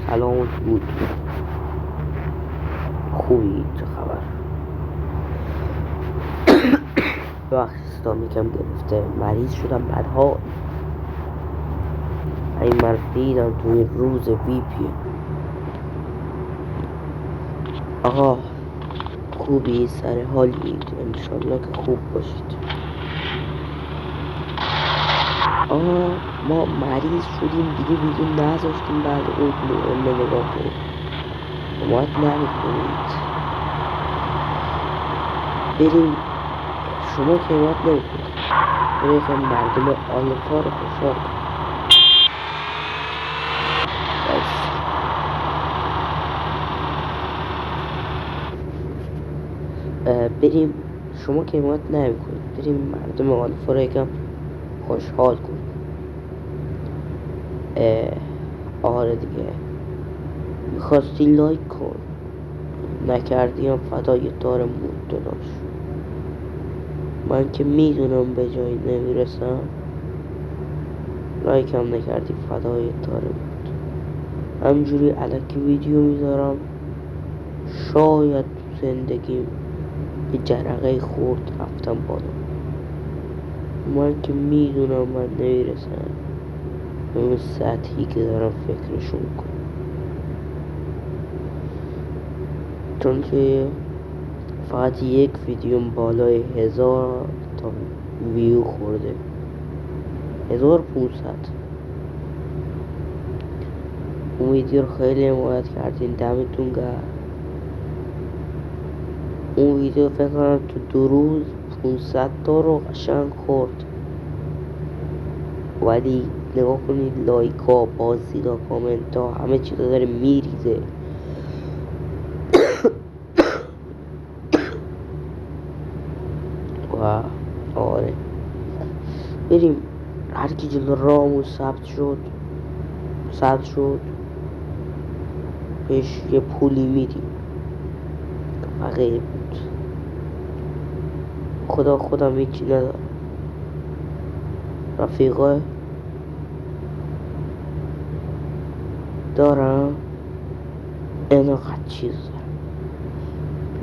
سلام بود. خوبی؟ چه خبر؟ ببخشید صدام یکم گرفته، مریض شدم بدحال. این من ریدم توی روز وی پی. آقا خوبی؟ سر حالید؟ انشالله که خوب باشید. آقا ما مریض شدیم دیگه، ویدیو نذاشتیم بعد اون مهمه نگاه کنیم. حمایت نمیکنید. بریم، شما که حمایت نمیکنید، بریم مردم آلفا رو خوشحال کنیم. بریم، شما که حمایت نمیکنید، بریم مردم آلفا رو یکم خوشحال کنیم. آره دیگه، میخواستی لایک کن، نکردیم فدای دار مود داداش. من که میدونم به جایی نمیرسم، لایک هم نکردی فدای دار مود. همجوری الکی ویدیو میذارم، شاید تو زندگیم یه جرقه خورد رفتم بالا. من که میدونم من نمیرسم به اون سطحی که دارم فکرشون کنم، چون که فقط یک ویدیوم بالای 1000 تا ویو خورده، 1500. اون ویدیو رو خیلی حمایت کردین، دمتون گرم. اون ویدیو فکر کنم تو 2 روز 500 تا رو قشنگ خورد. ولی نگاه کنید لایک ها، بازدیدا، کامنت ها، همه چیز داره میریزه. و آره، بریم هر کی جلو رامو ثبت شد بهش یه پولی میدیم. بقیه بود خودم هیچی ندارم. رفیقا دارم اینقدر چیز دارم.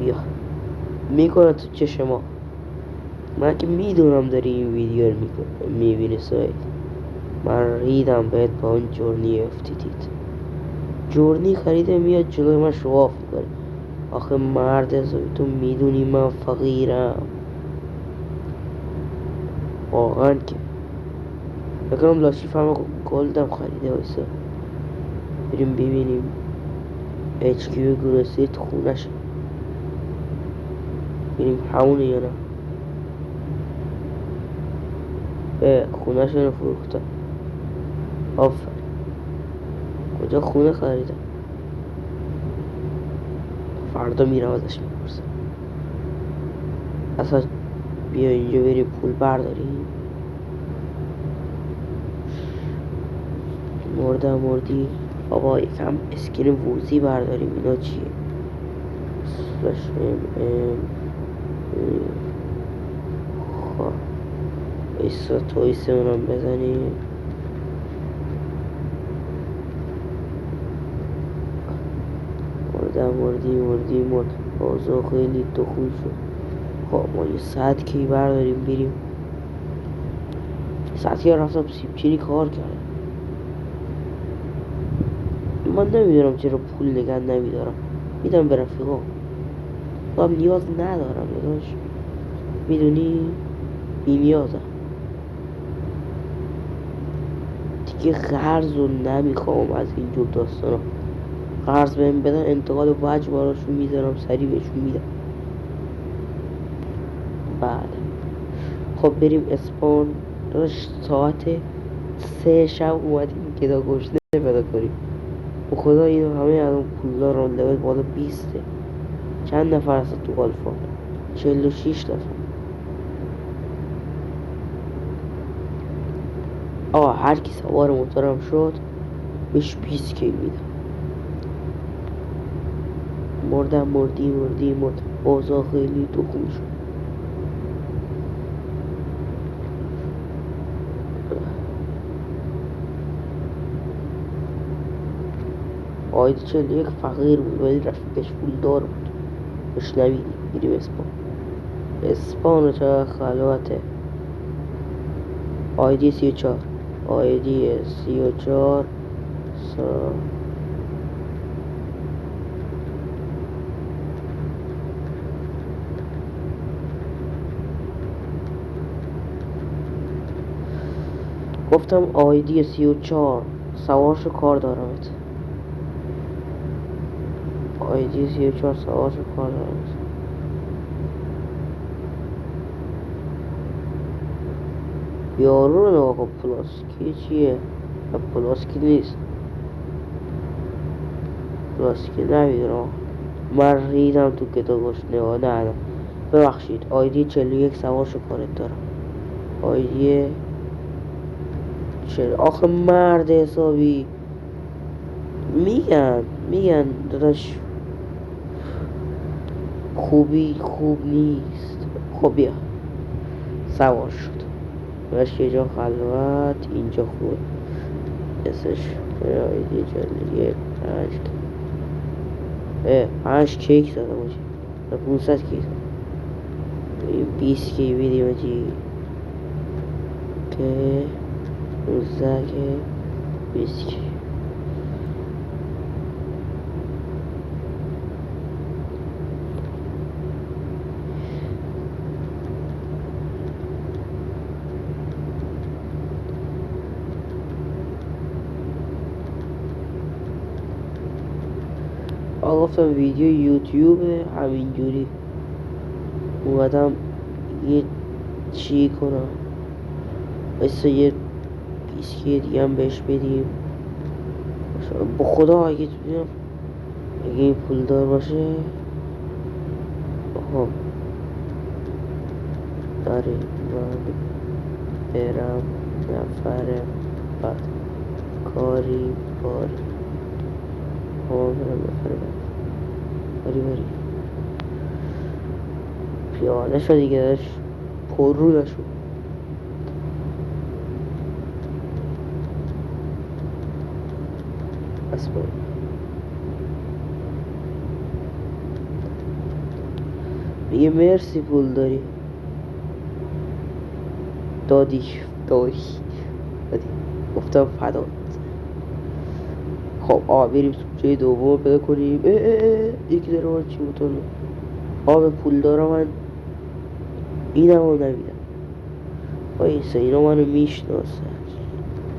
بیا میکنه تو چشم ما. من که میدونم داری این ویدیو رو میبینی سایت. من ریدم بهت با اون جورنی افتیدید. جورنی خریده میاد جلوی من شواف میکنه. آخه مرد حسابی تو میدونی من فقیرم واقعا. که بکنم لاشی فهم گلدم خریده وایسا، بریم ببینیم HQ گروسی تو خونش، بریم همونه یا نه. به خونش رو فروختم. آفر کجا خونه خریدم؟ فردا میرم ازش میپرسم. اصلا بیا اینجا بریم پول برداریم. مردی بابا یکم اسکرین ووزی برداریم. اینا چیه؟ سلش خب ایسا تویسه اونم بزنیم. مردی بازا خیلی دخول شد. خب ما یه ساعت کی برداریم بریم. ساعتی ها رفتم سیبچینی کار کردم. من نمیدونم چرا پول نگه نمیدارم، میدم به رفیقا. خودم نیاز ندارم داداش، میدونی بی نیازم دیگه. قرض رو نمیخوام از اینجور داستانا. قرض بهم بدن انتقال وجه براشون میذارم، سریع بهشون میدم. بعد خب بریم اسپان. داداش ساعت 3 شب اومدیم گدا گشنه پیدا کنیم. به خدا اینو همه از اون پولا رو لول بالا 20. چند نفر هست تو آلفا؟ 46 نفر. آقا هر کی سوار موتورم شد بهش 20 کی میدم. مردی اوضاع خیلی تخمی شد. آیدی 41 فقیر بود ولی رفیقش پولدار بود. بشنوید میریم اسپان. اسپان چه خلوته. آیدی 34 آیدی 34 گفتم آیدی 34 سوارشو کار دارمت. آیدی 34 سوارشو کار دارمت. یارو رو نگاه کن. پلاسکی چیه؟ پلاسکی نیست. پلاسکی نمیدونم. من ریدم تو کتابش نگاه ندارم. ببخشید. آیدی 41 سوارشو کارت دارم. آیدی آخه مرد حسابی میگن داداش خوبی خوب نیست. خب بیا سوار شد. باش یه جا خلوت اینجا خوبه. اسش آیدی 41 5 کیک زده باشه. 500 کیک 20 کی ویدیو جی که 19 که 20 کی. گفتم ویدیو یوتیوب همینجوری اومدم یه چی کنم. بسه یه بیسکی دیگه هم بهش بدیم. با خدا اگه این پول دار باشه خب داره من برم نفر بعد کاری باری برم نفر بعد باری پیاده شد دیگه داشت پر رو نشد. بس بریم میگه مرسی پول داری دادی گفتم فدات. خب بریم جای دوم پیدا کنیم. یکی داره من چی بوتونه به پول دارم. من اینم رو نمیدم. بایسته اینا منو میشناسه.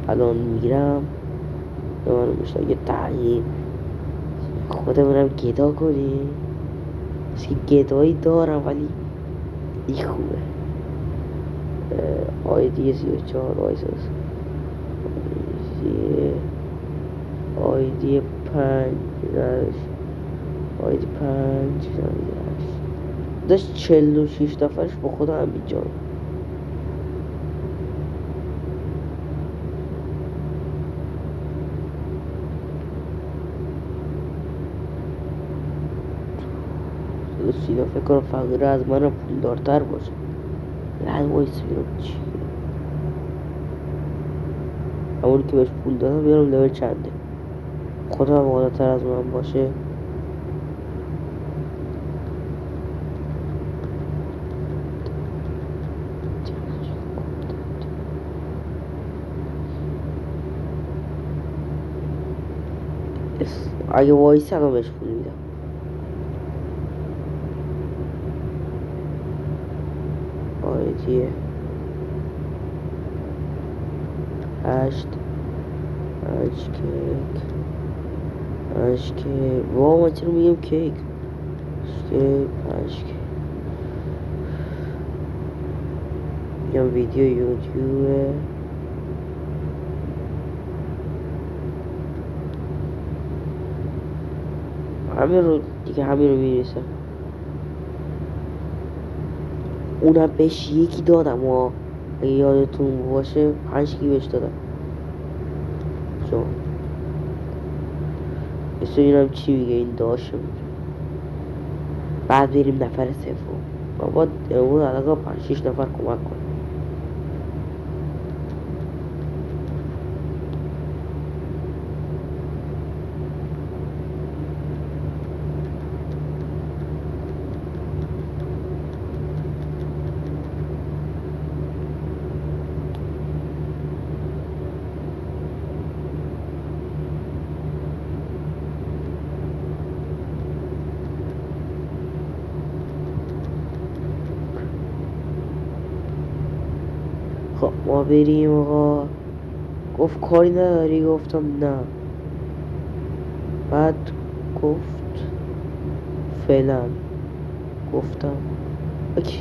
الان میرم منو میشناسه. یه تغییر خودمونم گدا کنیم. بس که گدایی دارم ولی این خوبه. آیدی 34 آیدی 5 آیدی 5 داشت 46 نفرش با خدا همین جان. سینا فکر کنم فقیره از من پولدارتر باشه. لحظه وایس بیرم چی همونی که بهش پول دادم بیارم لول چنده. خدا هم بالاتر از من باشه. اگه وایسی هم بهش پول میدم. آیدیه 8 کیک واو من چرا میگم کیک 5 کیک میگم ویدیو یوتیوبه. همین رو میریسم. اونم بهش یکی دادم اگه یادتون باشه 5 کی بهش دادم. شما بسیارم چی میگه این داشته بود. بعد بریم نفر سوم. ما باید امروز علاقه 5-6 نفر کمک کنیم. بریم آقا. گفت کاری نداری؟ گفتم نه. بعد گفت فعلا. گفتم اوکی.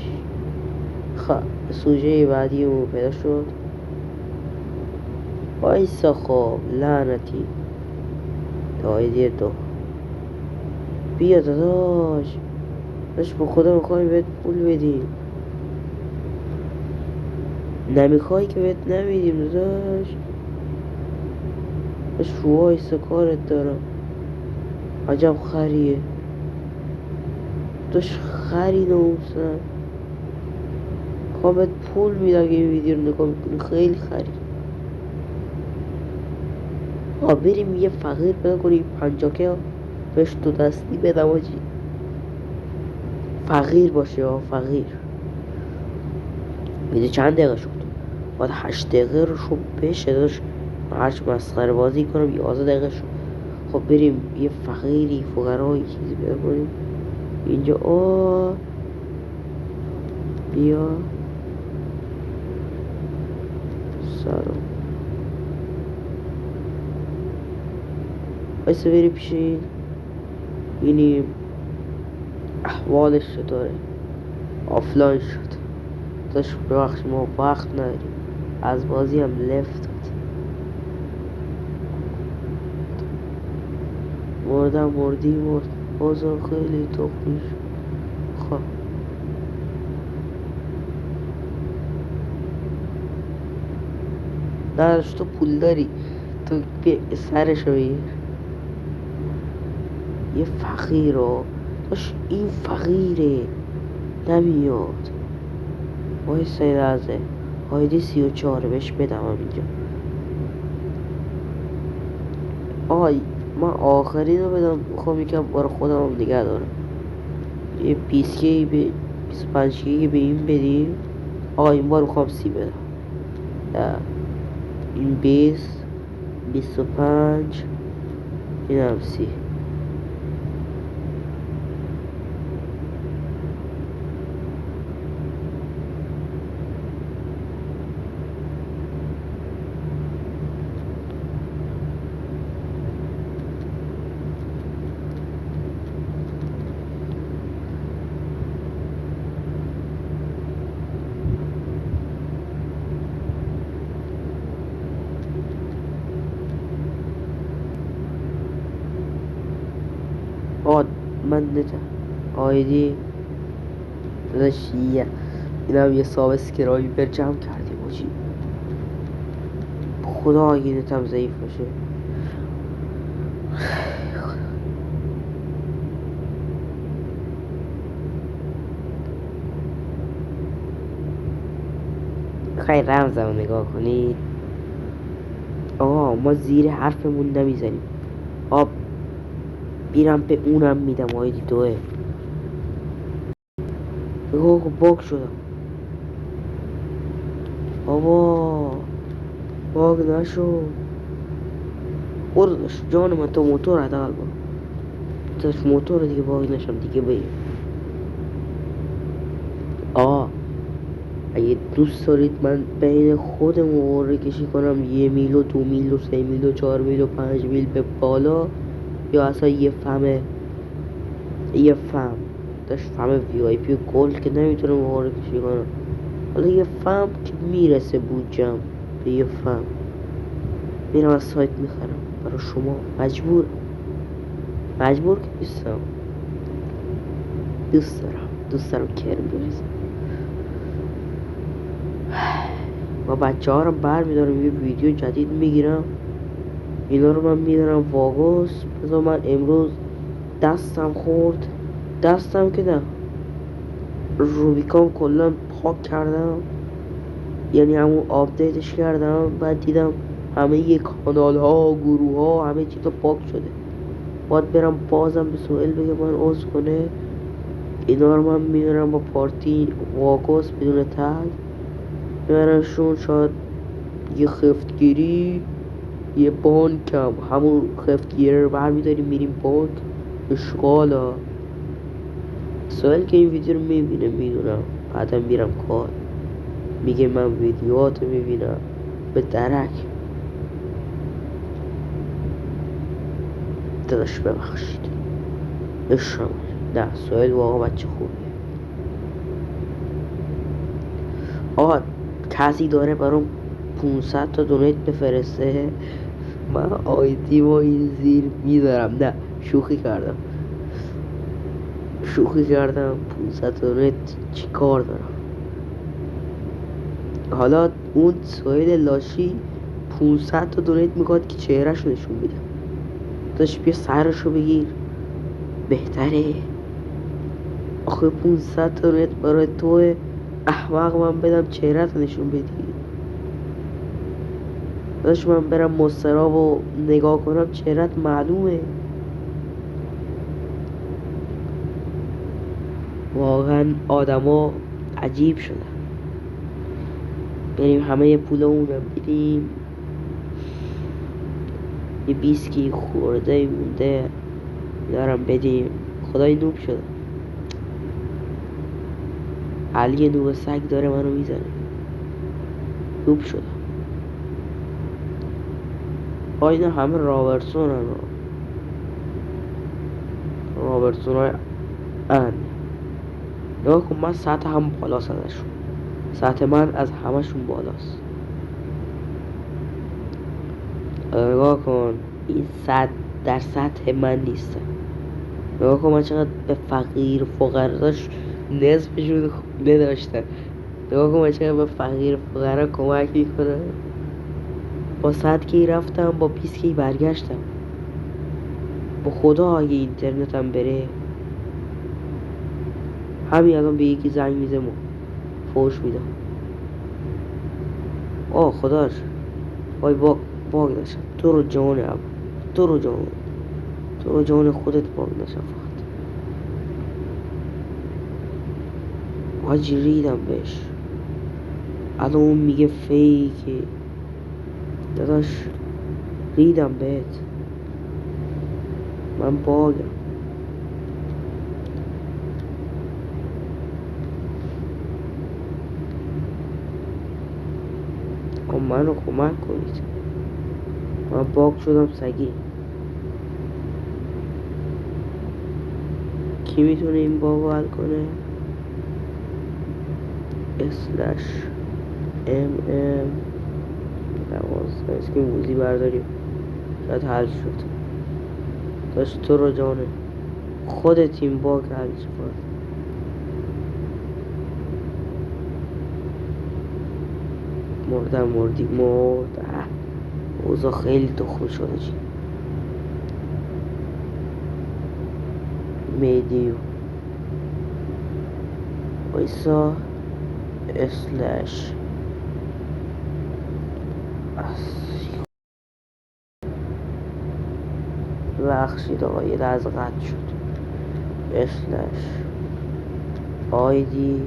سوژه بعدی اون پیدا شد. وایسا خب لعنتی. آیدی 2. بیا داداش با خدا میخوایم بهت پول بدیم. نمیخوای که بهت نمیدیم داداش. وایسا کارت دارم. عجب خریه داش. خری ناموسن. بهت پول میدم اگه این ویدیو رو نگاه میکنی. خیلی خری. بریم یه فقیر پیدا کنیم 50 که بهش 2 دستی بدم آجی. فقیر باشه فقیر. میدونی چند دقیقه شد؟ باید 8 دقیقه رو شد بشه داشت. هرچی مسخره بازی کنم 11 دقیقه شد. خب بریم یه فقیری فقرایی چیزی پیدا کنیم اینجا. بیا سلام. بایسته بریم پیش این. بینیم احوالش چطوره. آفلاین شد داشت. ببخش ما وقت نداریم. از بازی هم لفت داد. مردی مرد. بازار خیلی تخمیش. خب نداشت. تو پول داری تو سرشو بگیر. یه فقیر رو داشت. این فقیره نمیاد. وایسا یه لحظه. آیدی 34 بهش بدم اینجا. من آخرین رو بدم. میخوام یکم برای خودم هم نگه دارم. یه 20 کی به 25 کی به این بدیم. این بار میخوام 30 بدم. این 20 25 این هم 30. من نتا آیدی داداش اینم یه سابسکرایبر جمع کردیم باشی. خدا اگه نتم ضعیف باشه. خیلی رمزمو نگاه کنید. ما زیر حرفمون نمیزنیم. بیرم به اونم میدم. آیدی 2. نگاه کن باگ شدم. باگ نشو. برو داشت جان من. تو موتور حداقل با داشت موتور دیگه باگ نشم دیگه. بریم اگه دوست دارید من بین خودمون قرعه کشی کنم 1 میل و 2 میل و 3 میل و 4 میل و 5 میل به بالا، یا اصلا یه فهم داشت فهم وی آی پی گل که نمیتونم قرعه کشی کنم. حالا یه فهم که میرسه بودجم به یه فهم میرم از سایت میخرم برای شما. مجبور که نیستم. دوست دارم کرم بریزم. و بچه ها رو برمیدارم یه ویدیو جدید میگیرم. اینا رو من میدارم واگوس. بذار من امروز دستم خورد. دستم که نه، روبیکام کلا پاک کردم، یعنی همون آپدیتش کردم. بعد دیدم همه یه کانال ها گروه ها همه چیزا پاک شده. باید برم بازم به سوئل بگم من عضو کنه. اینا رو من میدارم با پارتی واگوس بدون تگ میبرمشون. شاید یه خفتگیری یه بانک هم همون خفتگیری رو برمیداریم میریم بانک اشغالا. سوال که این ویدیو رو میبینه میدونم بعدم میرم کار. میگه من ویدیوهاتو میبینم به درک. داداش ببخشید اشرا نه سوهل واقعا بچه خوبیه. آقا کسی داره برام 500 تا دونیت بفرسته، من آیدی و این زیر میذارم. نه شوخی کردم 500 تا دونیت چی کار دارم. حالا اون سوهل لاشی 500 تا دونیت میخواد که چهرهشو نشون بده. داشت بیا سرشو بگیر بهتره. آخه 500 تا دونیت برای تو احمق من بدم چهرهت نشون بدی. داشت من برم مسترا و نگاه کنم چهرهت معلومه. واقعا آدما عجیب شدن. بریم همه پولمونم بدیم. یه بیسکی خورده مونده دارم بدیم. خدای نوب شده. علی نوب سگ داره منو میزنه. نوب شده. اینا همه رابرتسون هم رابرتسون های ان. نگاه کن من سطح هم بالاست ازشون. سطح من از همشون بالاست. نگاه کن این در سطح من نیستم. نگاه کن من چقدر به فقیر فقراش نصفشون خونه داشتن. نگاه کن من چقدر به فقیر فقرا کمک میکنم. با 100 کی رفتم با 20 کی برگشتم. با خدا اگه اینترنتم بره همین الان به یکی زنگ میزم و فوش میدم. خداش وای باگ داشتم. تو رو جان خودت باگ داشتم. فقط حاجی ریدم بهش. الان اون میگه فیکه. داداش ریدم بهت. من باگم. منو کمک کنید. من باگ شدم سگی. کی میتونه این باگو حل کنه؟ /mm 12 اسکی موزی برداریم. شاید حل شد. داشت تو رو جانه خودت این باگ حل شد. مردی اوضاع خیلی تخمی شده چی. میدیو وایسا / بخشید آقا یه لحظه قطع شد. / آیدی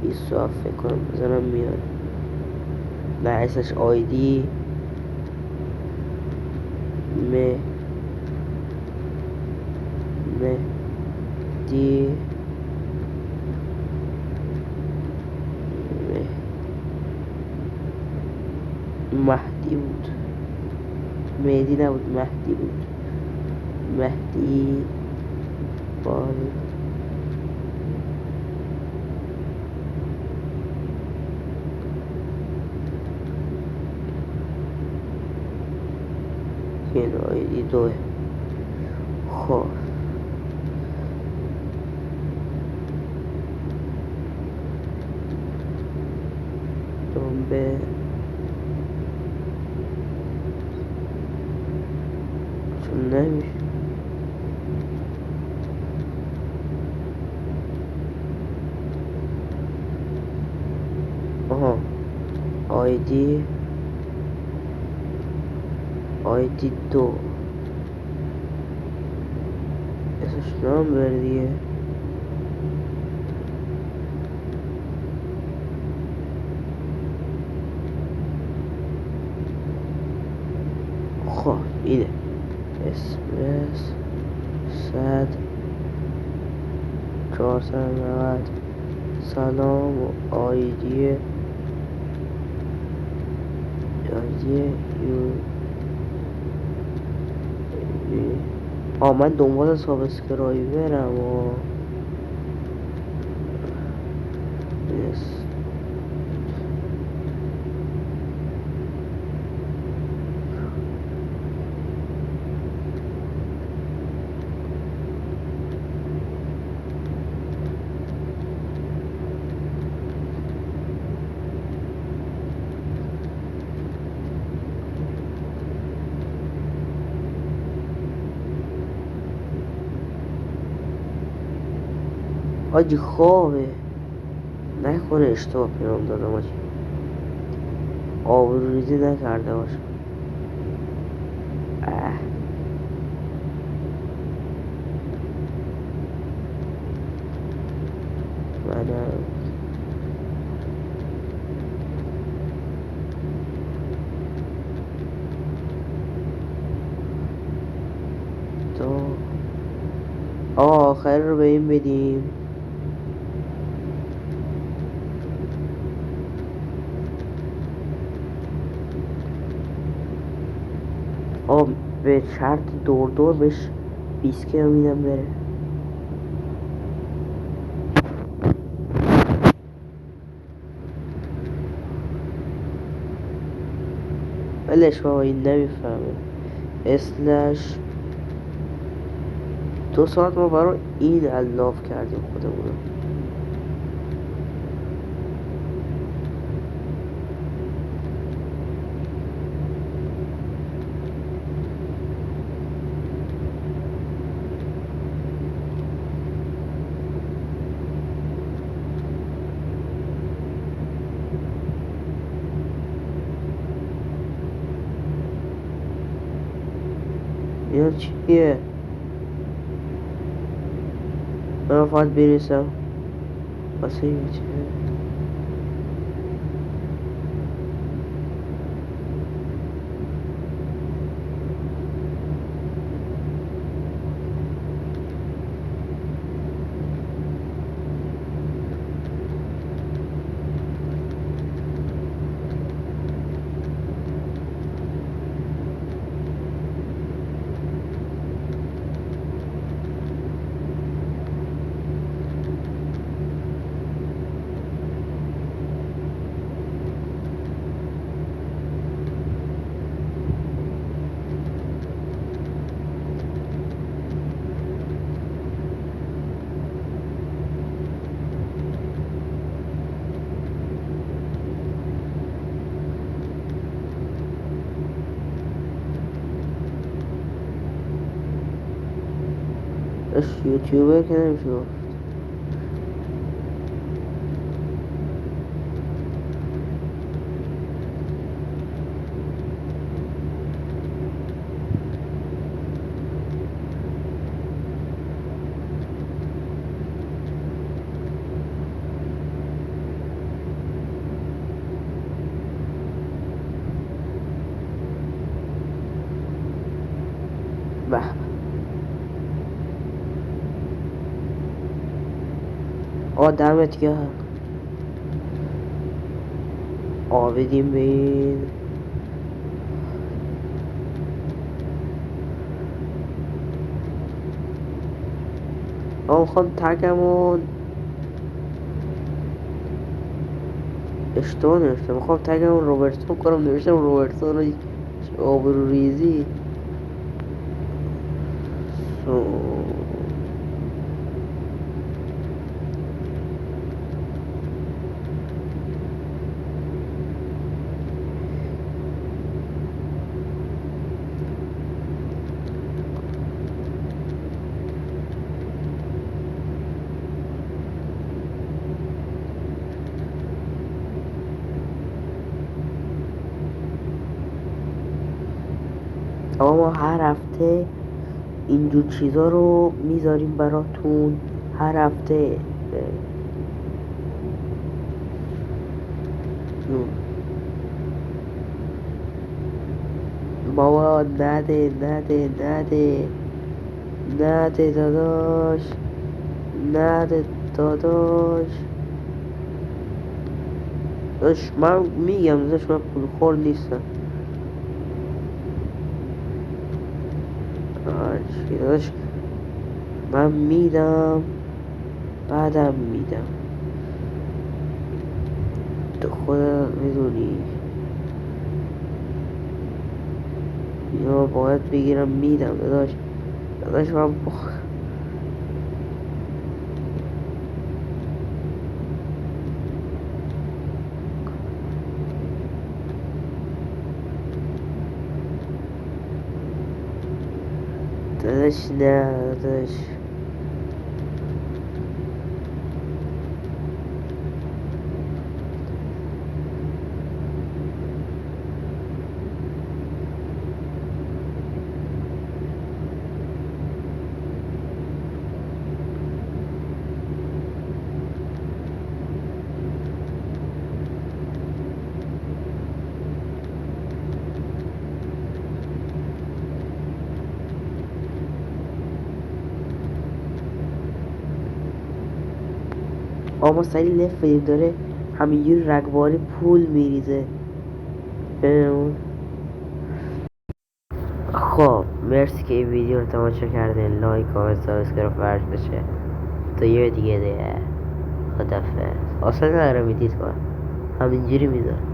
27 فکر کنم بزنم میاد. نه آیدی دی مهدی بود. مهدی نبود مهدی بود. مهدی بال این آیدی 2. خب دنبه چون نمیشه. آیدی 2 اسمش نام بردیه. خب اینه اسمس 100 490 سلام و آیدی یه من دنبال سابسکرایبرم یس. آجی خوابه نکنه اشتباه پیام دادم آجی آبروریزی نکرده باشم منم تو آخر رو به این بدیم به شرط دور بهش 20 که میدم بره ولش بابا این نمیفهمه اسلش 2 ساعت ما برای این الاف کردیم خودمونو اینا چیه؟ من فقط بریسم واسه این چیه؟ اش یوتیوبر که نمیشه گفت به دمت گرم بدیم به این میخوام تگمون اشتباه نوشتم میخوام تگمون روبرتسون کنم نوشتم روبرتسون رو آبروریزی ما هر هفته اینجور چیزا رو میذاریم براتون هر هفته بابا نده داداش نده داداش من میگم داداش من پول خور نیستم داداش من میدم بعدم میدم تو خودت میدونی یا باید بگیرم میدم داداش من داداش نه داداش اما سری لفت بدیم داره همینجور رگباری پول میریزه بهمون. خب مرسی که این ویدیو رو تماشا کردین. لایک کامنت سابسکرایب فرش بشه تا یه دیگه خدافظ. اصلا نداره میدید کنم همینجوری میذارم.